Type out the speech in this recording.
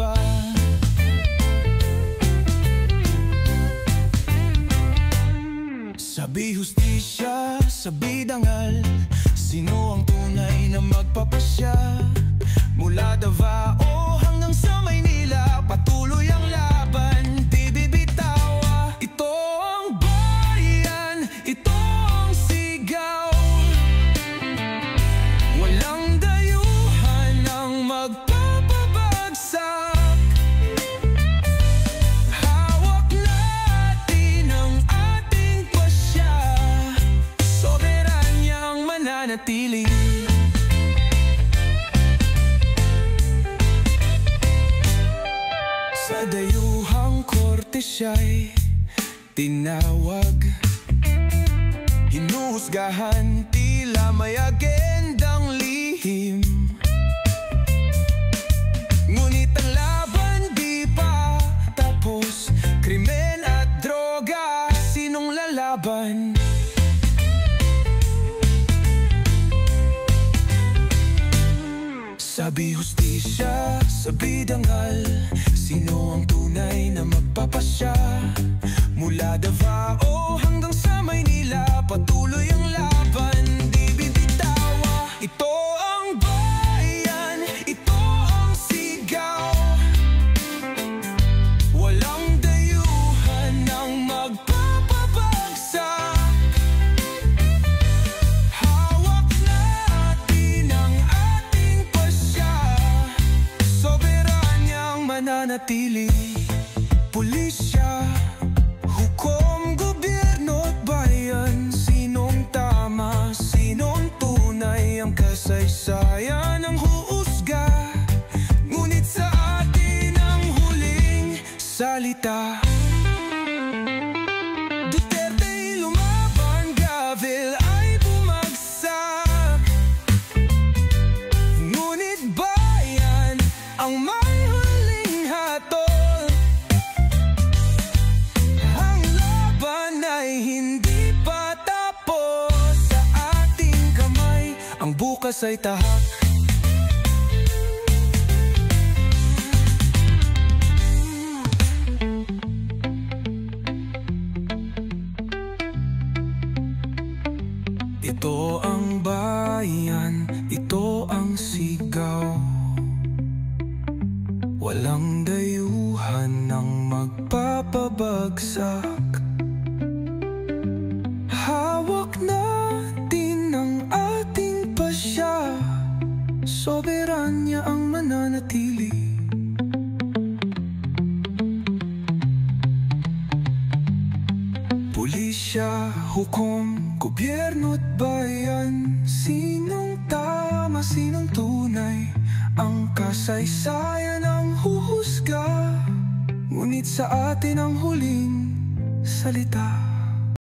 ba? Sabi hustisya, sabi dangal, sino ang tunay na magpapasya? Mula Davao hanggang sa Maynila, patuloy ang laban, di bibitaw. Ito ang bayan, ito ang sigaw, walang dayuhan ang magpapabagsak. Hawak natin ang ating pasya, soberanyang mananatili. Sa dayuhang korte siya'y tinawag, hinuhusgahan, tila may agendang lihim. Ngunit ang laban di pa tapos, krimen at droga, sinong lalaban? Sabi hustisya, sabi dangal, sino ang tunay na magpapasya? Mula Davao hanggang sa Maynila, patuloy ang laban, di bibitaw. Ito ang bayan, ito ang sigaw, walang dayuhan ang magpapabagsak. Hawak natin ang ating pasya, soberanyang mananatili. Pulisya, hukom, gobyerno at bayan, sinong tama, sinong tunay, ang kasaysayan ang huusga. Ngunit sa atin ang huling salita. Duterte'y lumaban, Gavel ay bumagsak, ngunit bayan ang may huling hatol. Ang laban ay hindi pa tapos, sa ating kamay ang bukas ay tahak. Ito ang bayan, ito ang sigaw, walang dayuhan ng magpapabagsak. Hawak natin ang ating pasya, soberanya ang mananatili. Pulisya, hukom, gobyerno at bayan, sinong tama, sinong tunay, ang kasaysayan ang huhusga. Ngunit sa atin ang huling salita.